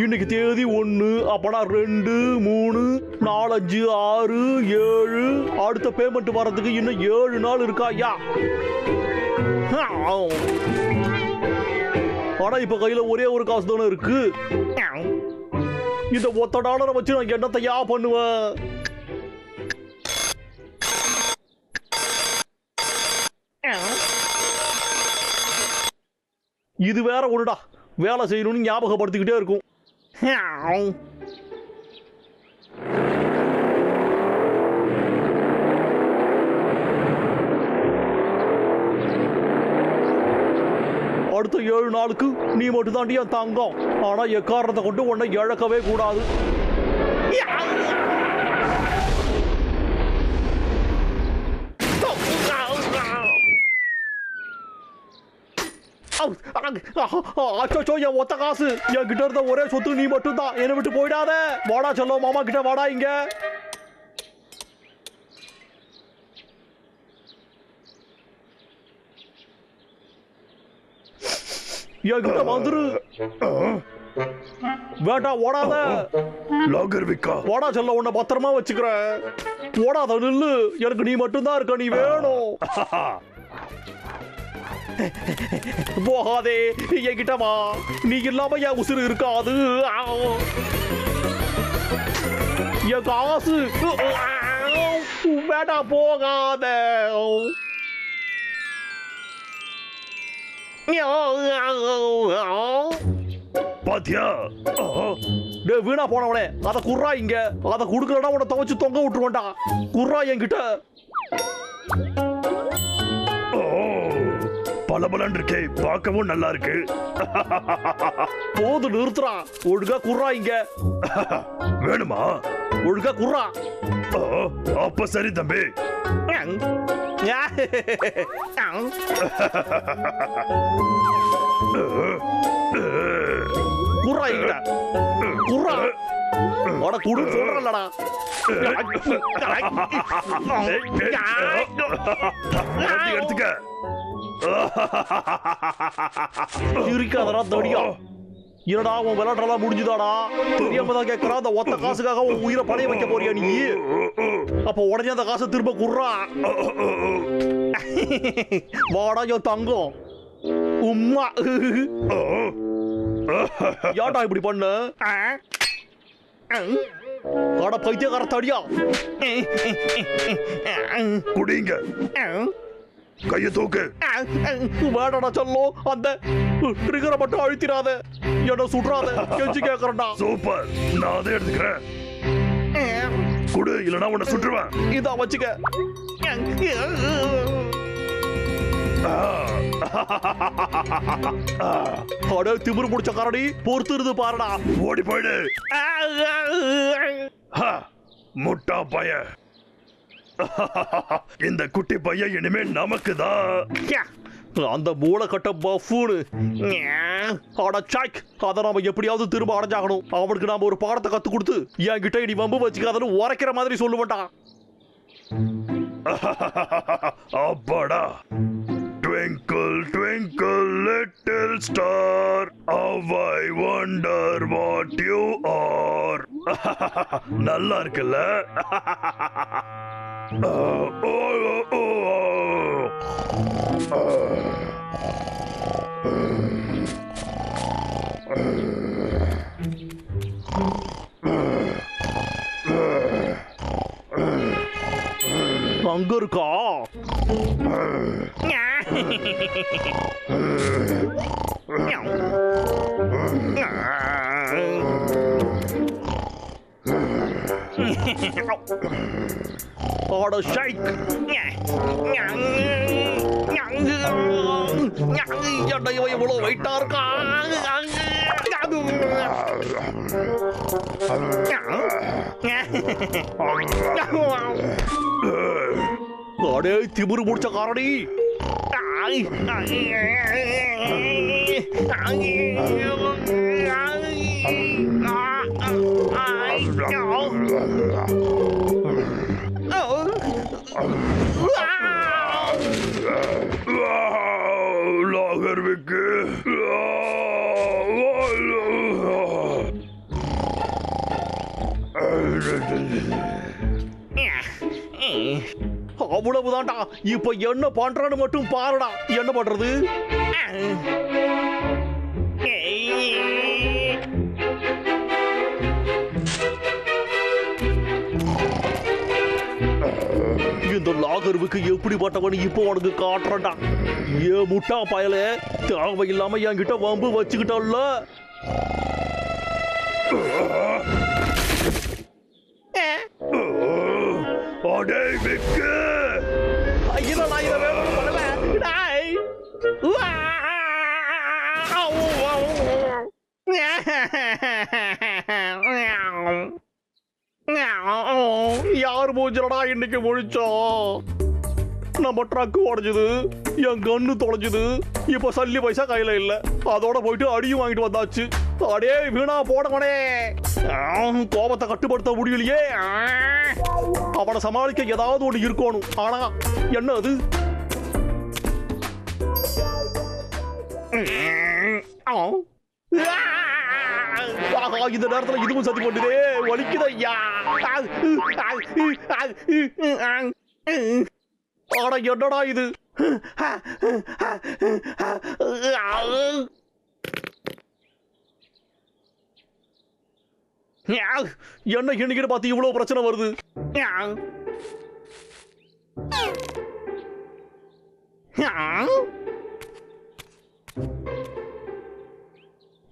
இன்னைக்கு தேதி 1, அப்பனா 2, 3, 4, 5, 6, 7. அடுத்த பேமெண்ட் வரதுக்கு இன்னும் 7 நாள் இருக்கா ஐயா? ஆனா இப்ப கையில ஒரே ஒரு காசு தானே இருக்கு. இந்த ஒத்த டாலரை வச்சு நான் என்னத்தையா பண்ணுவேன்? இது வேற ஒண்ணுடா, வேலை செய்யணும்னு ஞாபகப்படுத்திக்கிட்டே இருக்கும். அடுத்த 7 நாளுக்கு நீ மட்டும் தாண்டி என் தங்கம். ஆனா எக்காரணத்தை கொண்டு உன்னை இழக்கவே கூடாது. அச்சோ, என் ஒத்த காசு என்கிட்ட இருந்த ஒரே சொத்து நீ மட்டும் தான். என்னை விட்டு போயிடாத. வாடா செல்லோ, மாமா கிட்ட வாடா. இங்க என்கிட்ட வந்துரு. வேட்டா ஓடாத. லாகர் விக்கா, வாடா செல்ல, உன்னை பத்திரமா வச்சுக்கிறேன். ஓடாத, நில்லு. எனக்கு நீ மட்டும் தான் இருக்க. நீ வேணும். போகாதே, என்கிட்ட வா. நீ இல்லாம என் உசுறு இருக்காது. என் காசு வேட்டா, போகாத. பாத்தியா? வீணா போனவனே, அதை குர்ரா. இங்க அதை குடுக்கலன்னா உன்னை துவச்சு தொங்க விட்டுருவேன்டா. குர்ரா என்கிட்ட. பலபலன் இருக்கே, பார்க்கவும் நல்லா இருக்கு. போது, நிறுத்துறா. ஒழுங்கா குர்ரா. இங்க வேணுமா? ஒழுங்கா குர்ரா. அப்ப சரி தம்பி. குர்ரா என்கிட்ட. குர்ரா. அட குடு சொல்றலடா. எடுத்துக்க. இருக்காதடா தடியா. என்னடா உன் விளையாடுறதெல்லாம் முடிஞ்சுதாடா? தெரியாம தான் கேட்கறா. அந்த ஒத்த காசுக்காக உன் உயிரை பணைய வைக்க போறியா நீ? அப்ப உடனே அந்த காசை திரும்ப குர்ரா. வாடா என் தங்கம். உம்மா. யாடா இப்படி பண்ண? அட பைத்தியக்கார தடியா. குடிங்க. கைய தூக்கு. வேடா சொல்லோ, அந்த ட்ரிகரை மட்டும் அழுத்திராத. என்ன சுடுறாத. கெஞ்சி கேட்கறா. சூப்பர், நான் அதை எடுத்துக்கிறேன். குடு, இல்லனா உன்னை சுட்டுருவேன். இதா வச்சுக்க. அட திமிரு முடிச்ச காரடி, பொறுத்துருது பாருடா. ஓடி போயிடு. முட்டா பைய. இந்த குட்டி பையன் இனிமே நமக்குதான். அந்த மூளைக்கட்ட பஃபூனு. அட சாக், அதை நாம எப்படியாவது திரும்ப அடைஞ்சாகணும். அவனுக்கு நாம ஒரு பாடத்தை கத்து கொடுத்து என்கிட்ட இனி வம்பு வச்சுக்காதன்னு உரைக்கிற மாதிரி சொல்லுவேன்டா. அப்பாடா. Twinkle, twinkle, little star, how I wonder what you are. நல்லா இருக்குல்ல? அங்க இருக்கா? அட ஷைக். எவ்வளவு வெயிட்டா இருக்கா? அடே திமிரு முடிச்ச காரடி. லாகர் பிக்கு. அவ்வளவுதான்டா. இப்ப என்ன பண்றான்னு மட்டும் பாருடா. என்ன பண்றது? இந்த லாகர்வுக்கு எப்படிப்பட்டவன் இப்போ உனக்கு காட்டுறா. ஏ முட்டா பயல, தேவையில்லாம என்கிட்ட வம்பு வச்சுக்கிட்டல்ல. அடே பிக்கு. யார் மூஞ்சலடா இன்னைக்கு முழிச்சோம்? நம்ம ட்ரக் உடைஞ்சது, என் கண்ணு தொலைஞ்சது, இப்ப சல்லி பைசா கையில இல்ல. அதோட போயிட்டு அடியும் வாங்கிட்டு வந்தாச்சு. அடே வீணா போடவனே, கோபத்தை கட்டுப்படுத்த முடியலையே. அவனை சமாளிக்க ஏதாவது ஒண்ணு இருக்கணும். ஆனா என்ன அது? இந்த நேரத்துல இதுவும் சத்து கொண்டுதே, வலிக்குது ஐயா. ஆனா என்னடா இது? என்ன இன்னைக்கு பார்த்து இவ்வளவு பிரச்சனை வருது?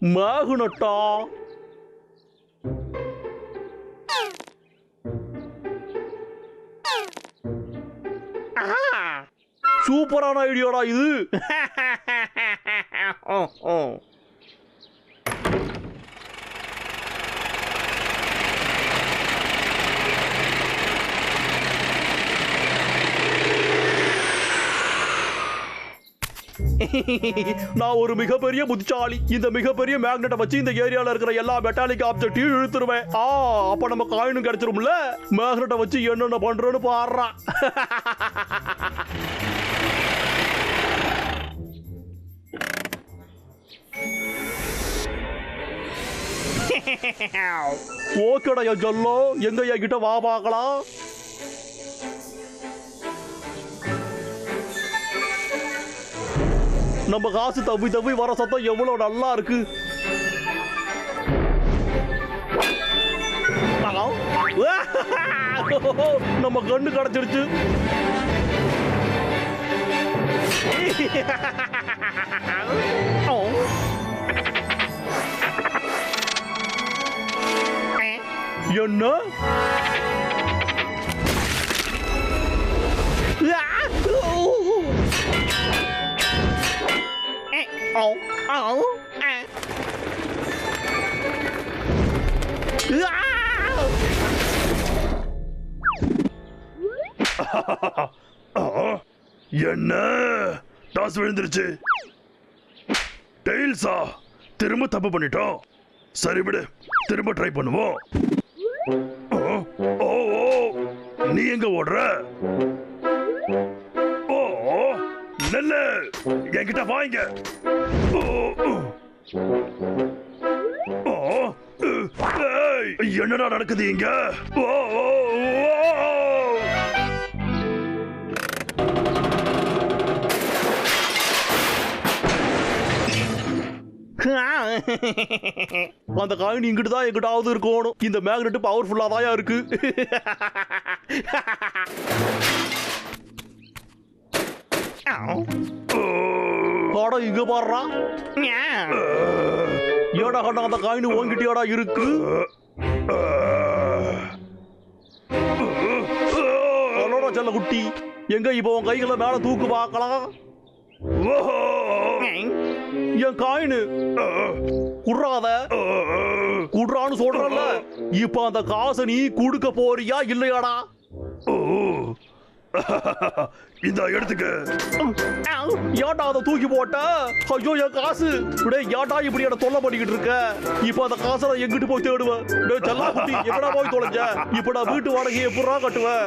மாகுனட்டா, சூப்பரான ஐடியாடா இது. நான் ஒரு மிகப்பெரிய புத்திசாலி. இந்த மிகப்பெரிய மேக்னெட்டை வச்சு இந்த ஏரியால இருக்கிற எல்லா மெட்டாலிக் ஆப்ஜெக்டையும் இழுத்துருவேன். அப்ப நம்ம காயினும் கிடைச்சிரும்ல. மேக்னெட்டை வச்சு என்னென்ன பண்றேன்னு பாடுறா. ஓகேடா என் ஜல்லோ, எங்க என்கிட்ட வா பார்க்கலாம். நம்ம காசு தப்பி தப்பி வர சத்தம் எவ்வளவு நல்லா இருக்கு. நம்ம கண்ணு கிடைச்சிருச்சு. என்ன? என்ன டாஸ் விழுந்துருச்சு? டெயில்ஸா? திரும்ப தப்பு பண்ணிட்டோம். சரி விடு, திரும்ப ட்ரை பண்ணுவோம். ஓ நீ எங்க ஓடுற? ஓ நல்ல, என்கிட்ட வாங்க. என்னடா நடக்குது இங்க? அந்த காயின் இங்கிட்டு தான் எங்கிட்டாவது இருக்கணும். இந்த மேக்னெட் பவர்ஃபுல்லா தான் இருக்கு. இங்க பாடுறா. ஏடா கண்ணா, அந்த காயின் ஓங்கிட்டியாடா இருக்கு. செல்ல குட்டி, எங்க இப்ப உன் கைகளை மேல தூக்கு பார்க்கலாம். என் காயினு குடுறாத, குடுறான்னு சொல்றல. இப்ப அந்த காசை நீ குடுக்க போறியா இல்லையாடா? இந்த எடுத்துக்க. ஏட்டா அதை தூக்கி போட்ட? ஐயோ என் காசு. ஏட்டா இப்படி என்ன தொல்லை பண்ணிக்கிட்டு இருக்க? இப்ப அந்த காசை நான் எங்கிட்டு போய் தேடுவேன்? செல்லா குட்டி, எங்கடா போய் தொலைஞ்ச? இப்ப நான் வீட்டு வாடகையை எப்படா கட்டுவேன்?